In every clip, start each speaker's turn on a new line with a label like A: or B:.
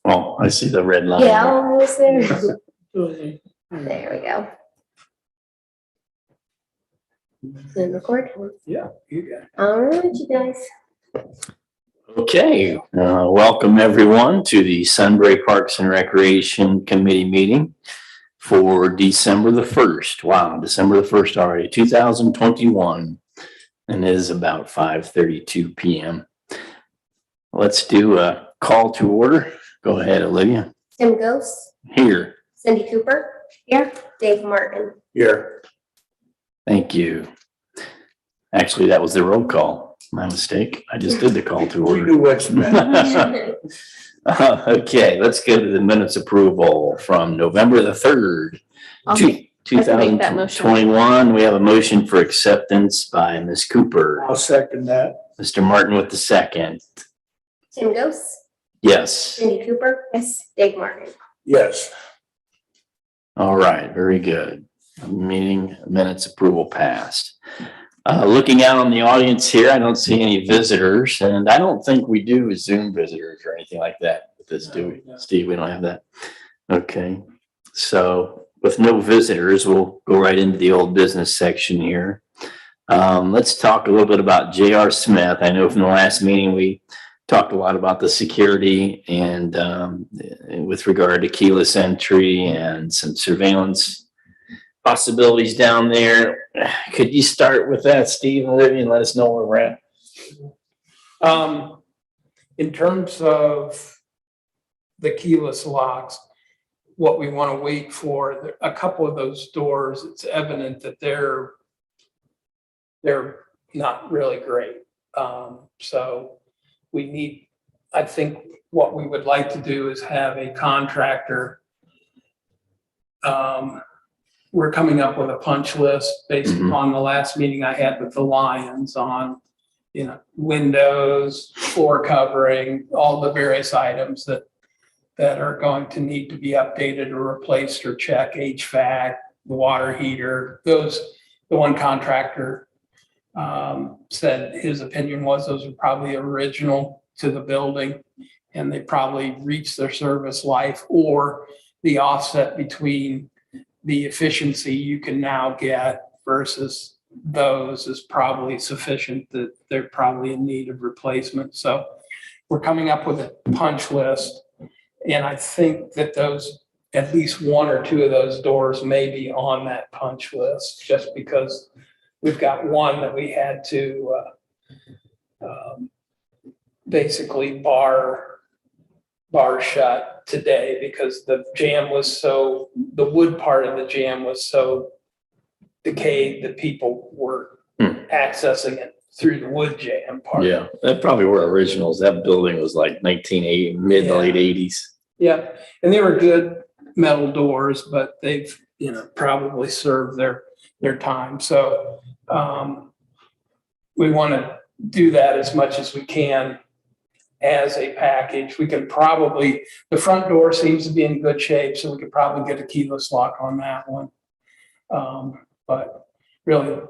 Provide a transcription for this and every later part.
A: Oh, I see the red line.
B: Yeah, almost there. There we go. Then record.
C: Yeah, you got it.
B: All right, you guys.
A: Okay, welcome everyone to the Sunbury Parks and Recreation Committee meeting for December the 1st. Wow, December the 1st already, 2021, and it is about 5:32 p.m. Let's do a call to order. Go ahead, Olivia.
B: Tim Ghost,
A: Here.
B: Cindy Cooper. Here. Dave Martin.
C: Here.
A: Thank you. Actually, that was the roll call. My mistake. I just did the call to
C: We
A: order.
C: do what's best.
A: Okay, let's go to the minutes approval from November the 3rd,
D: I can make that motion.
A: 2021. We have a motion for acceptance by Ms. Cooper.
C: I'll second that.
A: Mr. Martin with the second.
B: Tim Ghost,
A: Yes.
B: Cindy Cooper. Yes. Dave Martin.
C: Yes.
A: All right, very good. Meeting minutes approval passed. Looking out on the audience here, I don't see any visitors, and I don't think we do Zoom visitors or anything like that with this, do we?
C: No.
A: Steve, we don't have that. Okay, so with no visitors, we'll go right into the old business section here. Let's talk a little bit about J.R. Smith. I know from the last meeting, we talked a lot about the security and with regard to keyless entry and some surveillance possibilities down there. Could you start with that, Steve and Olivia, and let us know where we're at?
C: In terms of the keyless locks, what we want to wait for, a couple of those doors, it's evident that they're not really great. So we need, I think what we would like to do is have a contractor. We're coming up with a punch list based upon the last meeting I had with the Lions on, windows, floor covering, all the various items that are going to need to be updated or replaced or check, HVAC, the water heater, the one contractor said his opinion was those are probably original to the building and they probably reached their service life, or the offset between the efficiency you can now get versus those is probably sufficient, that they're probably in need of replacement. So we're coming up with a punch list, and I think that those, at least one or two of those doors may be on that punch list, just because we've got one that we had to basically bar shut today because the wood part of the jam was so decayed that people were accessing it through the wood jam part.
A: Yeah, that probably were originals. That building was like 1980, mid to late 80s.
C: Yeah, and they were good metal doors, but they've, probably served their time. So we want to do that as much as we can as a package. We can probably, the front door seems to be in good shape, so we could probably get a keyless lock on that one. But really,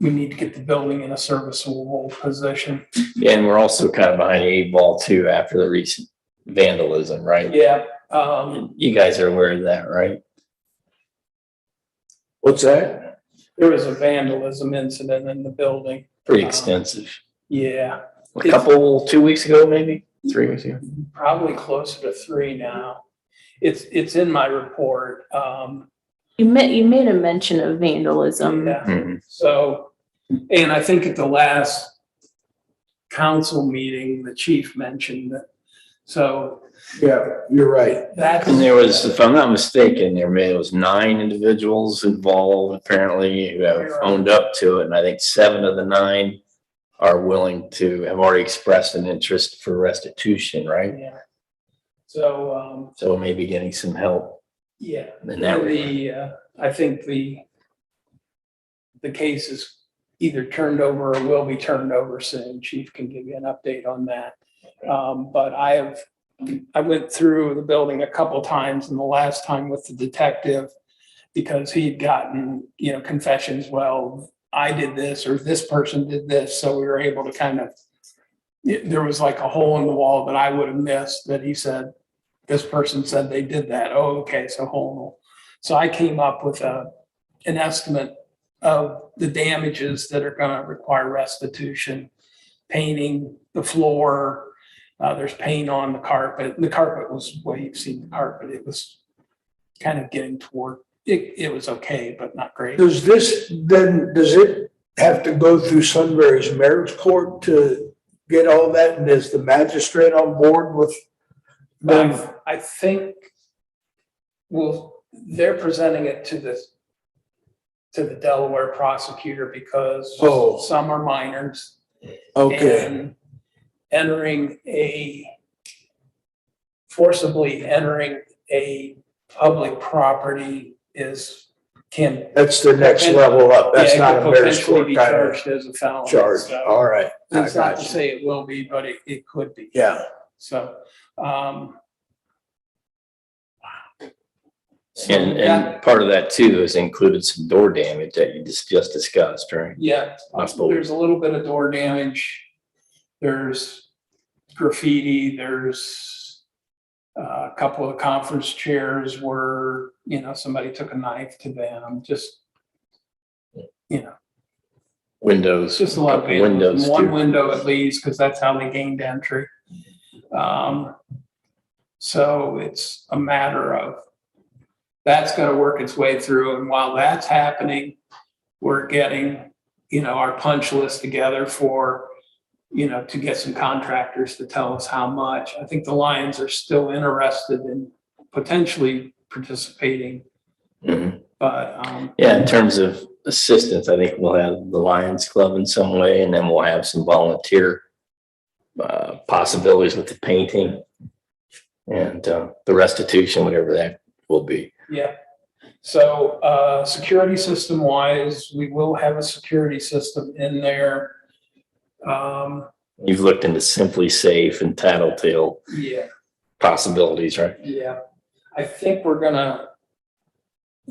C: we need to get the building in a serviceable position.
A: Yeah, and we're also kind of behind the 8 ball too after the recent vandalism, right?
C: Yeah.
A: You guys are aware of that, right?
C: What's that? There was a vandalism incident in the building.
A: Pretty extensive.
C: Yeah,
A: A couple, 2 weeks ago, maybe 3 weeks ago.
C: probably closer to 3 now. It's in my report.
D: You made a mention of vandalism.
C: Yeah.
A: Mhm.
C: So, and I think at the last council meeting, the chief mentioned that. So. Yeah, you're right.
A: And there was, if I'm not mistaken, there was 9 individuals involved apparently who have owned up to it. And I think 7 of the 9 are willing to, have already expressed an interest for restitution, right?
C: Yeah. So,
A: So maybe getting some help.
C: yeah,
A: In that regard.
C: I think the case is either turned over or will be turned over soon. Chief can give you an update on that. But I went through the building a couple times, and the last time with the detective, because he had gotten, confessions. Well, I did this, or this person did this. So we were able to there was like a hole in the wall that I would have missed, that he said, this person said they did that. Oh, okay, so hold on. So I came up with an estimate of the damages that are gonna require restitution, painting the floor. There's paint on the carpet. The carpet was, well, you've seen the carpet. It was kind of getting toward, it was okay, but not great.
E: Does it have to go through Sunbury's mayor's court to get all that? And is the magistrate on board with them?
C: I think, well, they're presenting it to the Delaware prosecutor because
E: Oh.
C: some are minors.
E: Okay,
C: And forcibly entering a public property
E: that's the next level up. That's not a mayor's
C: potentially
E: court
C: be
E: kind
C: charged as a felony.
E: of charge.
C: So
E: All right. I
C: it's not
E: got
C: to
E: you.
C: say it will be, but it could be.
E: Yeah.
C: So,
A: And part of that too has included some door damage that you just discussed, right?
C: yeah,
A: Possible.
C: there's a little bit of door damage. There's graffiti, there's a couple of conference chairs where, somebody took a knife to them, just,
A: Windows.
C: it's just a lot of
A: couple windows
C: one
A: too.
C: window at least, because that's how they gained entry. So it's a matter of, that's gonna work its way through, and while that's happening, we're getting, our punch list together for, to get some contractors to tell us how much. I think the Lions are still interested in potentially participating,
A: Mhm.
C: but,
A: Yeah, in terms of assistance, I think we'll have the Lions Club in some way, and then we'll have some volunteer possibilities with the painting and the restitution, whatever that will be.
C: yeah. So, security system wise, we will have a security system in there.
A: You've looked into Simply Safe and Tattletale
C: Yeah,
A: possibilities, right?
C: yeah. I think we're gonna,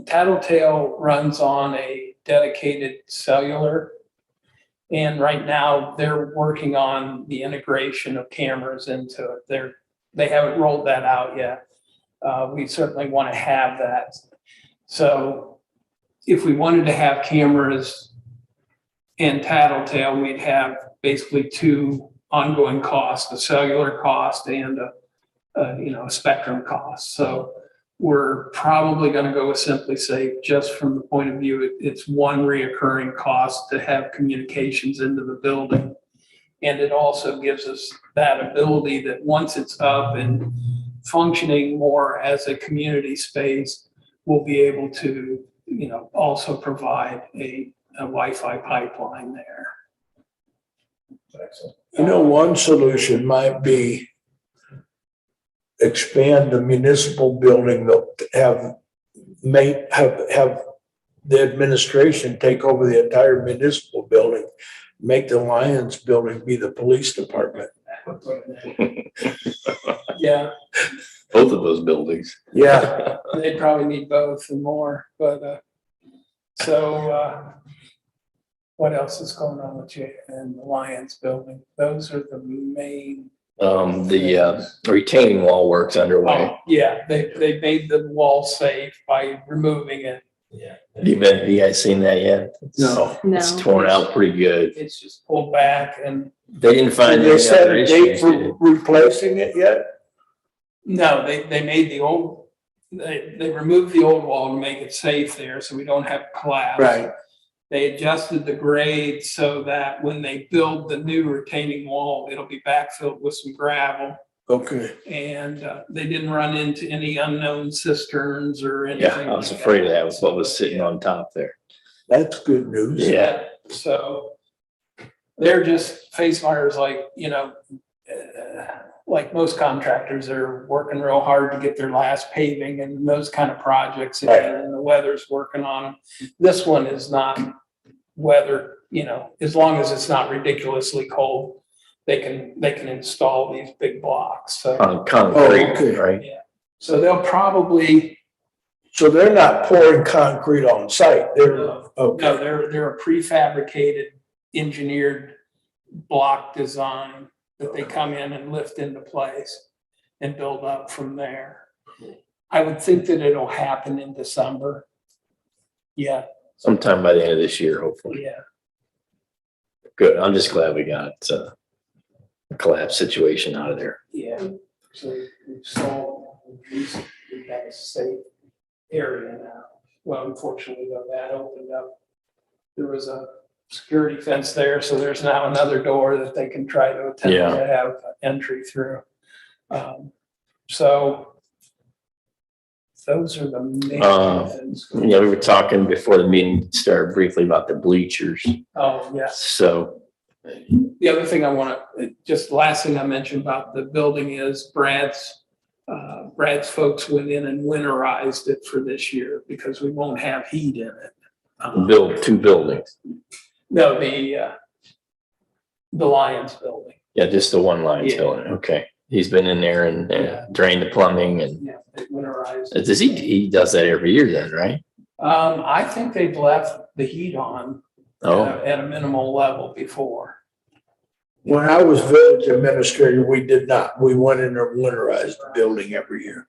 C: Tattletale runs on a dedicated cellular. And right now they're working on the integration of cameras into it. They haven't rolled that out yet. We certainly want to have that. So if we wanted to have cameras and Tattletale, we'd have basically two ongoing costs, a cellular cost and a spectrum cost. So we're probably going to go with Simply Safe just from the point of view, it's one reoccurring cost to have communications into the building. And it also gives us that ability that once it's up and functioning more as a community space, we'll be able to, also provide a Wi-Fi pipeline there.
E: One solution might be expand the municipal building, have the administration take over the entire municipal building, make the Lions building be the police department.
C: Yeah,
A: Both of those buildings.
E: Yeah.
C: they'd probably need both and more, but, what else is going on with you and the Lions building? Those are the main.
A: The retaining wall work's underway.
C: Oh, yeah, they made the wall safe by removing it.
A: Have you guys seen that yet?
E: No.
D: No.
A: It's torn out pretty good.
C: It's just pulled back and,
A: They didn't find
E: Did they
A: any
E: set
A: other
E: a date
A: issues.
E: for
A: did they?
E: replacing it yet?
C: no, they made the old, they removed the old wall to make it safe there so we don't have collapse. They adjusted the grade so that when they build the new retaining wall, it'll be backfilled with some gravel.
E: Okay.
C: And they didn't run into any unknown cisterns or anything.
A: Yeah, I was
C: like
A: afraid of that. Was what was sitting
C: Yeah.
A: on top there.
E: That's good news.
A: Yeah.
C: So they're just face fires like most contractors are working real hard to get their last paving and those kind of projects in, and the weather's working on them. This one is not weather, as long as it's not ridiculously cold, they can install these big blocks. So,
A: On concrete,
E: Oh, okay.
A: right?
C: so they'll probably,
E: So they're not pouring concrete on site. They're,
C: no,
E: okay.
C: they're a prefabricated, engineered block design that they come in and lift into place. and build up from there. I would think that it'll happen in December. Yeah,
A: Sometime by the end of this year, hopefully.
C: yeah.
A: Good. I'm just glad we got a collapse situation out of there.
C: Yeah, so we've solved, we have a safe area now. Well, unfortunately, though, that opened up. There was a security fence there, so there's now another door that they can try to attempt
A: Yeah.
C: to have entry through. So those are the main things.
A: Yeah, we were talking before the meeting started briefly about the bleachers.
C: Oh, yes.
A: So,
C: The other thing I want to, just the last thing I mentioned about the building is Brad's folks went in and winterized it for this year because we won't have heat in it.
A: build 2 buildings.
C: No, the Lions building.
A: Yeah, just the one line
C: Yeah.
A: building. Okay. He's been in there and
C: Yeah.
A: drained the plumbing and
C: Yeah, they winterized.
A: does he does that every year then, right?
C: I think they've left the heat on
A: Oh,
C: at a minimal level before.
E: When I was village administrator, we did not. We went in and winterized the building every year.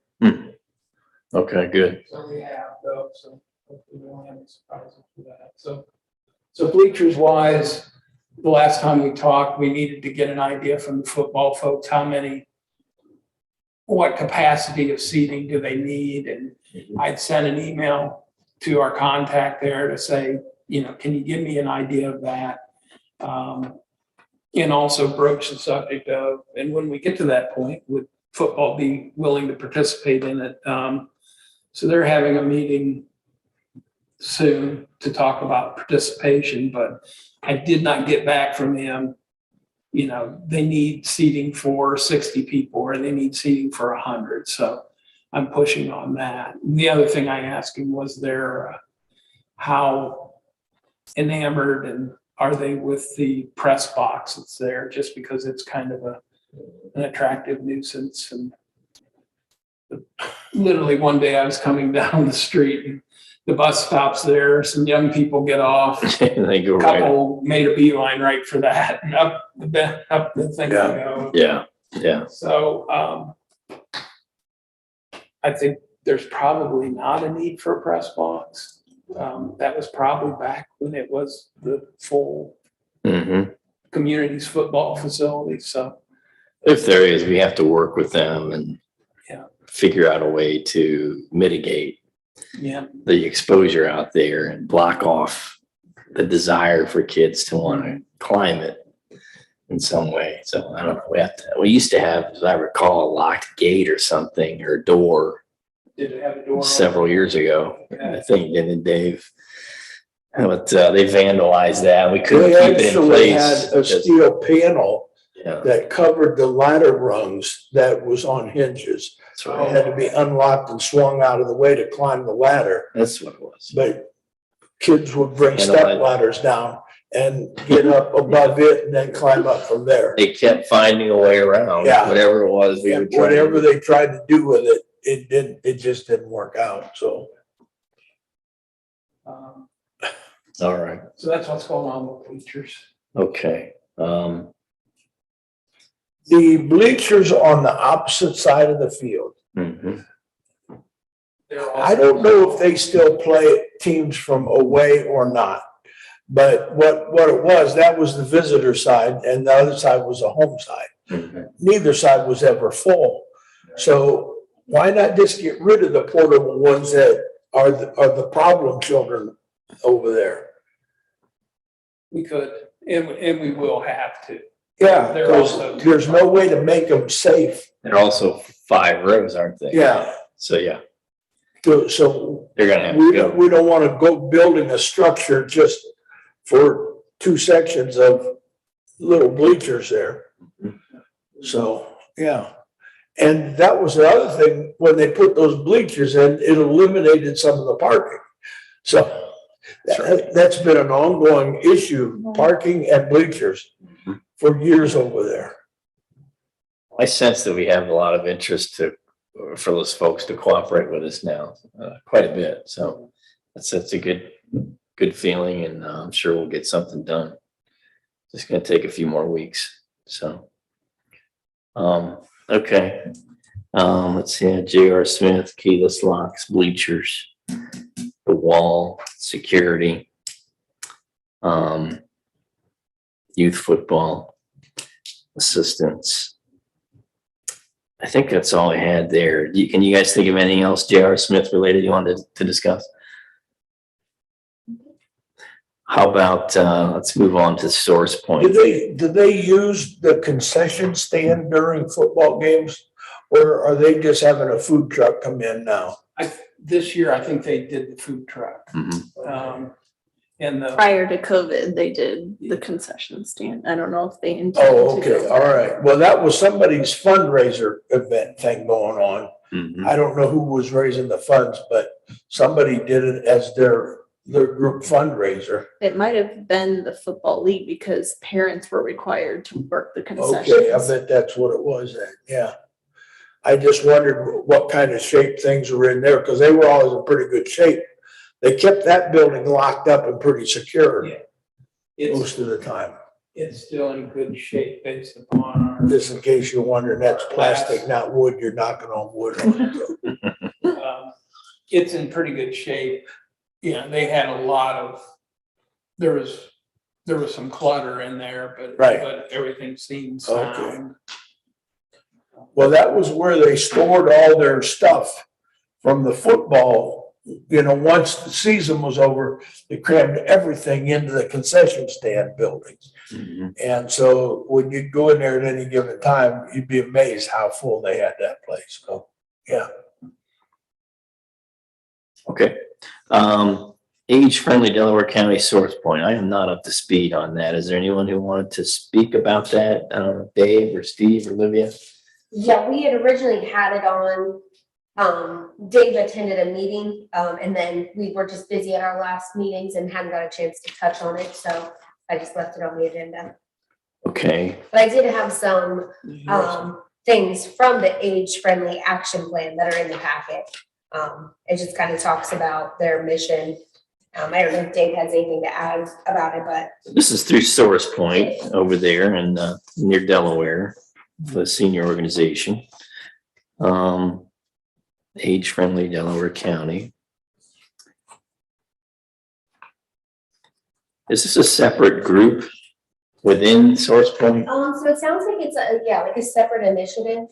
A: okay, good.
C: So we have though, so hopefully we won't have any surprises for that. So bleachers wise, the last time we talked, we needed to get an idea from the football folks, what capacity of seating do they need? And I'd sent an email to our contact there to say, can you give me an idea of that? And also broach the subject of, and when we get to that point, would football be willing to participate in it? So they're having a meeting soon to talk about participation, but I did not get back from him. They need seating for 60 people or they need seating for 100. So I'm pushing on that. And the other thing I asked him was how enamored and are they with the press box that's there, just because it's kind of an attractive nuisance. And literally one day I was coming down the street and the bus stops there, some young people get off.
A: They go
C: A
A: right.
C: couple made a beeline right for that and up the thing I go.
A: Yeah, yeah.
C: So I think there's probably not a need for a press box. That was probably back when it was the full community's football facility. So
A: If there is, we have to work with them and
C: Yeah.
A: figure out a way to mitigate
C: yeah,
A: the exposure out there and block off the desire for kids to want to climb it in some way. So I don't know. We used to have, as I recall, a locked gate or something or door
C: did it have a door?
A: several years ago.
C: Yeah.
A: I think, didn't Dave? But they vandalized that. We couldn't
E: They
A: keep it in
E: actually
A: place.
E: had a
A: because-
E: steel panel
A: Yeah,
E: that covered the ladder rungs that was on hinges.
A: that's
E: It
A: right.
E: had to be unlocked and swung out of the way to climb the ladder.
A: That's what it was.
E: But kids would bring
A: And
E: step
A: like-
E: ladders down and get up above it and then climb up from there.
A: They kept finding a way around.
E: Yeah.
A: Whatever it was, we
E: And
A: would try.
E: whatever they tried to do with it, it just didn't work out, so.
A: All right.
C: So that's what's going on with bleachers.
A: Okay.
E: The bleachers on the opposite side of the field,
A: Mhm.
E: I don't know if they still play teams from away or not. But what it was, that was the visitor side and the other side was a home side.
A: Mhm.
E: Neither side was ever full. So why not just get rid of the portable ones that are the problem children over there?
C: We could, and we will have to.
E: Yeah,
C: They're
E: because
C: also-
E: there's no way to make them safe.
A: They're also 5 rows, aren't they?
E: Yeah.
A: So yeah,
E: So
A: they're gonna have to go.
E: we don't want to go building a structure just for 2 sections of little bleachers there. So, yeah. And that was the other thing, when they put those bleachers in, it eliminated some of the parking. So that's been an ongoing issue, parking and bleachers for years over there.
A: I sense that we have a lot of interest for those folks to cooperate with us now, quite a bit. So that's a good feeling, and I'm sure we'll get something done. Just going to take a few more weeks. So, okay. Let's see, J.R. Smith, keyless locks, bleachers, the wall, security, youth football, assistance. I think that's all I had there. Can you guys think of anything else J.R. Smith related you wanted to discuss? How about, let's move on to Source Point.
E: Do they use the concession stand during football games? Or are they just having a food truck come in now?
C: This year, I think they did the food truck.
A: Mhm.
C: And the,
D: Prior to COVID, they did the concession stand. I don't know if they intend
E: Oh,
D: to.
E: okay, all right. Well, that was somebody's fundraiser event thing going on.
A: Mhm.
E: I don't know who was raising the funds, but somebody did it as their group fundraiser.
D: It might have been the football league because parents were required to work the
E: Okay, I
D: concessions.
E: bet that's what it was then, yeah. I just wondered what kind of shape things were in there, because they were always in pretty good shape. They kept that building locked up and pretty secure
C: Yeah.
E: most of the time.
C: it's still in good shape based upon our,
E: Just in case you're wondering, that's plastic, not wood. You're knocking on wood.
C: it's in pretty good shape. Yeah, they had a lot of, there was some clutter in there,
E: Right.
C: but everything seemed
E: Okay.
C: sound.
E: Well, that was where they stored all their stuff from the football. You know, once the season was over, they crammed everything into the concession stand building.
A: Mhm.
E: And so when you'd go in there at any given time, you'd be amazed how full they had that place. So, yeah.
A: Okay. Age-friendly Delaware County Source Point. I am not up to speed on that. Is there anyone who wanted to speak about that? I don't know, Dave or Steve or Olivia?
B: Yeah, we had originally had it on, Dave attended a meeting, and then we were just busy at our last meetings and hadn't got a chance to touch on it, so I just left it on the agenda.
A: Okay.
B: But I did have some, things from the age-friendly action plan that are in the packet. It just kind of talks about their mission. I don't know if Dave has anything to add about it, but
A: This is through Source Point over there and near Delaware, the senior organization. Age-friendly Delaware County. Is this a separate group within Source Point?
B: so it sounds like it's like a separate initiative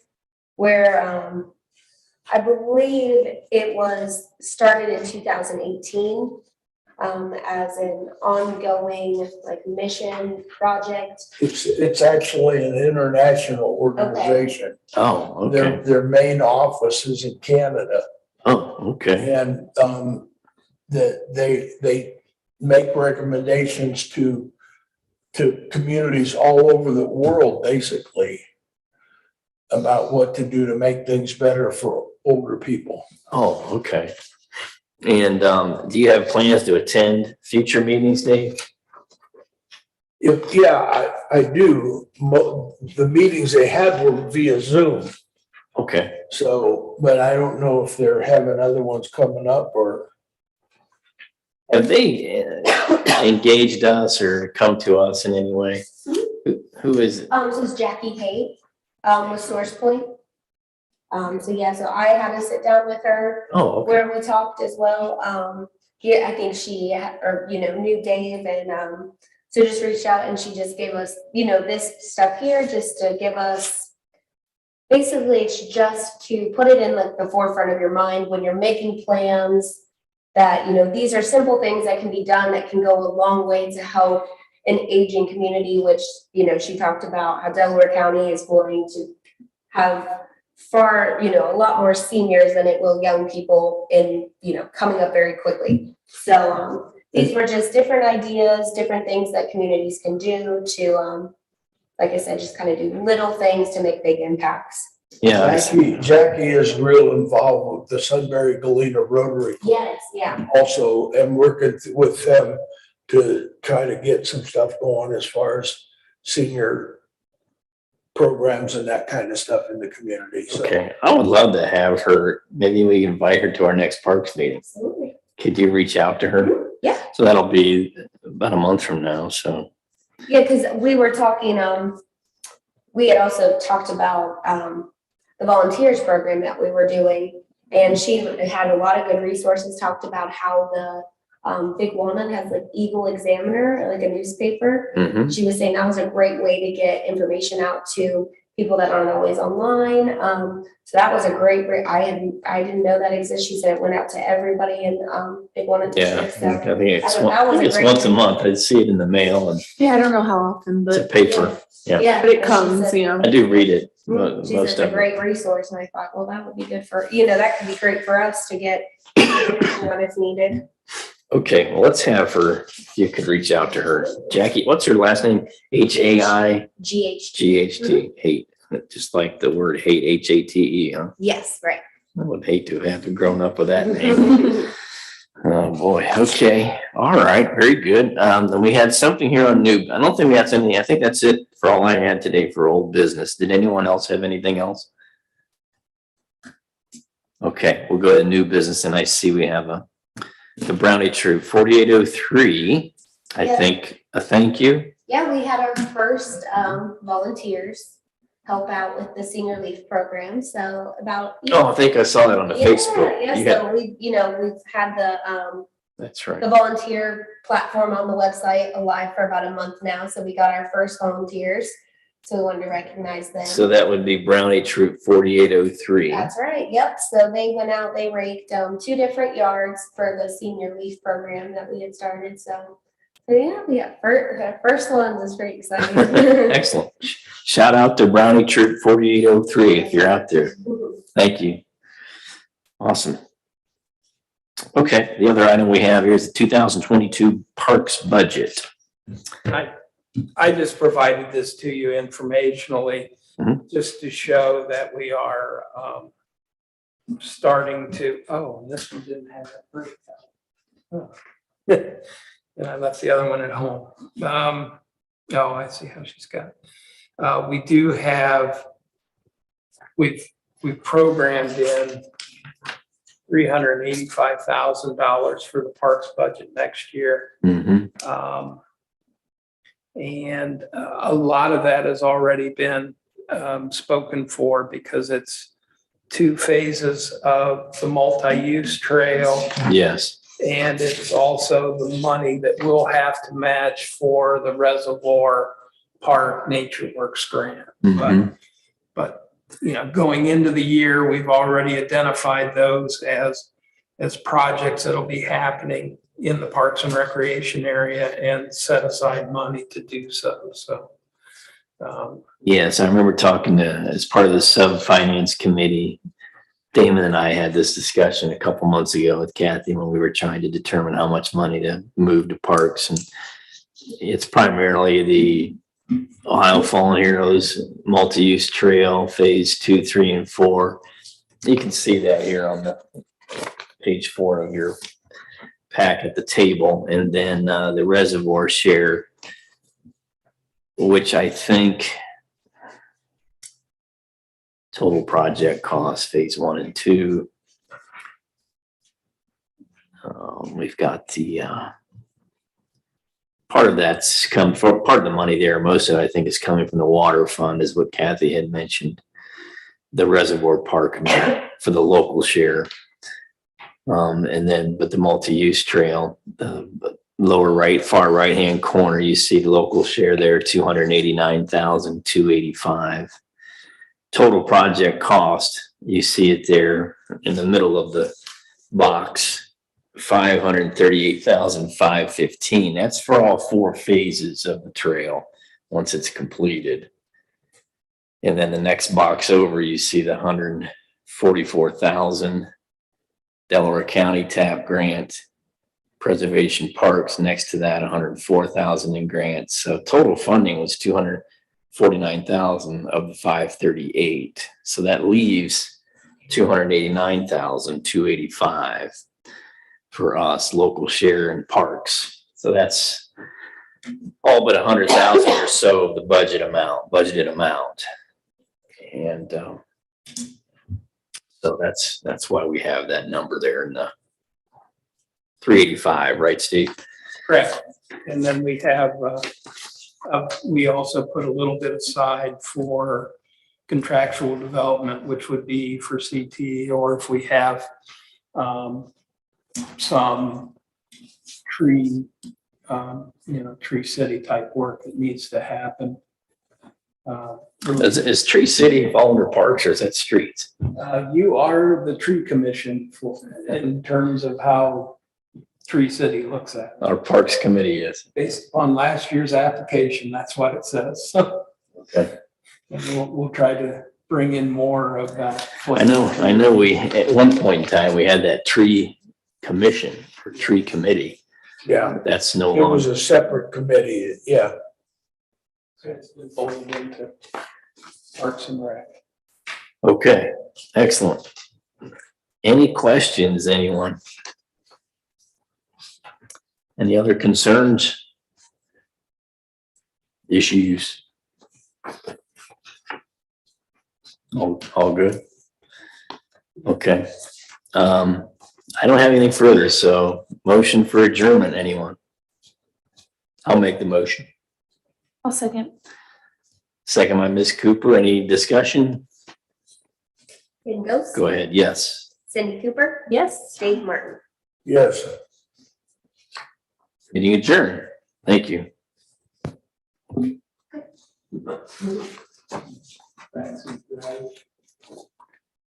B: where, I believe it was started in 2018, as an ongoing like mission project.
E: It's actually an international organization.
A: Oh, okay.
E: Their main office is in Canada.
A: Oh, okay.
E: And they make recommendations to communities all over the world, basically, about what to do to make things better for older people.
A: Oh, okay. And do you have plans to attend future meetings, Dave?
E: I do. The meetings they had were via Zoom.
A: Okay.
E: So, but I don't know if they're having other ones coming up or.
A: Have they engaged us or come to us in any way? Who is it?
B: This is Jackie Hay, with Source Point. So I had to sit down with her
A: Oh, okay.
B: where we talked as well. I think she, knew Dave and, so just reached out and she just gave us, this stuff here just to give us, basically it's just to put it in like the forefront of your mind when you're making plans that, these are simple things that can be done that can go a long way to help an aging community, which, she talked about how Delaware County is going to have far, a lot more seniors than it will young people in, coming up very quickly. So these were just different ideas, different things that communities can do to, like I said, just kind of do little things to make big impacts.
A: Yeah.
E: Jackie is real involved with the Sunbury Galena Rotary.
B: Yes, yeah.
E: Also, and working with them to try to get some stuff going as far as senior programs and that kind of stuff in the community. So.
A: Okay. I would love to have her. Maybe we can invite her to our next parks meeting.
B: Absolutely.
A: Could you reach out to her?
B: Yeah.
A: So that'll be about a month from now. So.
B: Yeah, because we were talking, we had also talked about, the volunteers program that we were doing. And she had a lot of good resources, talked about how the Big Walnut has like Eagle Examiner, like a newspaper.
A: Mhm.
B: She was saying that was a great way to get information out to people that aren't always online. So that was a great, I didn't know that exists. She said it went out to everybody in Big Walnut
A: Yeah,
B: District.
A: I
B: So
A: think it's,
B: that was a
A: it's
B: great-
A: once a month. I see it in the mail and
D: Yeah, I don't know how often,
A: it's a
D: but
A: paper. Yeah,
B: yeah,
D: but it
B: and she
D: comes,
B: said-
D: you know.
A: I do read it.
B: She
A: Most
B: said it's
A: of
B: a
A: it.
B: great resource, and I thought, well, that would be good for, that could be great for us to get information on if needed.
A: Okay, well, let's have her, if you could reach out to her. Jackie, what's her last name? HAIGHT,
B: GH.
A: hate, just like the word hate, HATE, huh?
B: Yes, right.
A: I would hate to have grown up with that name. Oh, boy. Okay. All right. Very good. Then we had something here on new. I don't think we had something. I think that's it for all I had today for old business. Did anyone else have anything else? Okay, we'll go to new business, and I see we have the Brownie Troop 4803. I
B: Yeah.
A: think a thank you.
B: Yeah, we had our first volunteers help out with the Senior Leaf Program. So about.
A: Oh, I think I saw that on the Facebook.
B: Yeah,
A: You had-
B: so we've had
A: That's right.
B: the volunteer platform on the website alive for about a month now. So we got our first volunteers. So we wanted to recognize them.
A: So that would be Brownie Troop 4803.
B: That's right. Yep. So they went out, they raked 2 different yards for the Senior Leaf Program that we had started. So yeah, we got first ones is pretty exciting.
A: Excellent. Shout out to Brownie Troop 4803 if you're out there. Thank you. Awesome. Okay, the other item we have here is the 2022 Parks budget.
C: I just provided this to you informationally,
A: Mhm.
C: just to show that we are starting to, oh, this one didn't have that breakdown. Oh. And I left the other one at home. Oh, I see how she's got it. We do have, we've programmed in $385,000 for the parks budget next year.
A: Mhm.
C: And a lot of that has already been spoken for because it's 2 phases of the multi-use trail.
A: Yes.
C: And it's also the money that we'll have to match for the Reservoir Park Nature Works grant.
A: Mhm.
C: But going into the year, we've already identified those as projects that'll be happening in the Parks and Recreation area and set aside money to do so. So,
A: Yes, I remember talking to, as part of the sub-finance committee, Damon and I had this discussion a couple months ago with Kathy when we were trying to determine how much money to move to parks. And it's primarily the Ohio Fallen Heroes multi-use trail, phase 2, 3, and 4. You can see that here on the page 4 of your pack at the table. And then the reservoir share, which I think total project cost, phase 1 and 2. We've got the part of that's come for part of the money there. Most of it, I think, is coming from the water fund, is what Kathy had mentioned. The reservoir park for the local share. And then, but the multi-use trail, lower right, far right-hand corner, you see the local share there, $289,285. Total project cost, you see it there in the middle of the box, $538,515. That's for all 4 phases of the trail once it's completed. And then the next box over, you see the $144,000 Delaware County TAP grant, Preservation Parks next to that, $104,000 in grants. So total funding was $249,000 of the $538. So that leaves $289,285 for us, local share in parks. So that's all but $100,000 or so of the budgeted amount. And so that's why we have that number there in the 385, right, Steve?
C: correct. And then we have, we also put a little bit aside for contractual development, which would be for CT, or if we have some tree, Tree City type work that needs to happen.
A: Is Tree City fall under parks or is that streets?
C: You are the tree commission in terms of how Tree City looks at it.
A: Our Parks Committee is.
C: Based upon last year's application, that's what it says.
A: Okay.
C: And we'll try to bring in more of that.
A: I know we, at one point in time, we had that tree commission or tree committee.
E: Yeah,
A: That's no
E: it was
A: longer.
E: a separate committee, yeah.
C: It's been folded into Parks and Rec.
A: Okay, excellent. Any questions, anyone? Any other concerns? Issues? All good? Okay. I don't have anything further, so motion for adjournment, anyone? I'll make the motion.
D: I'll second.
A: Second by Ms. Cooper. Any discussion?
B: Ken Ghost,
A: Go ahead. Yes.
B: Cindy Cooper,
D: Yes.
B: Dave Martin.
E: Yes.
A: Meeting adjourned. Thank you.
C: Thanks.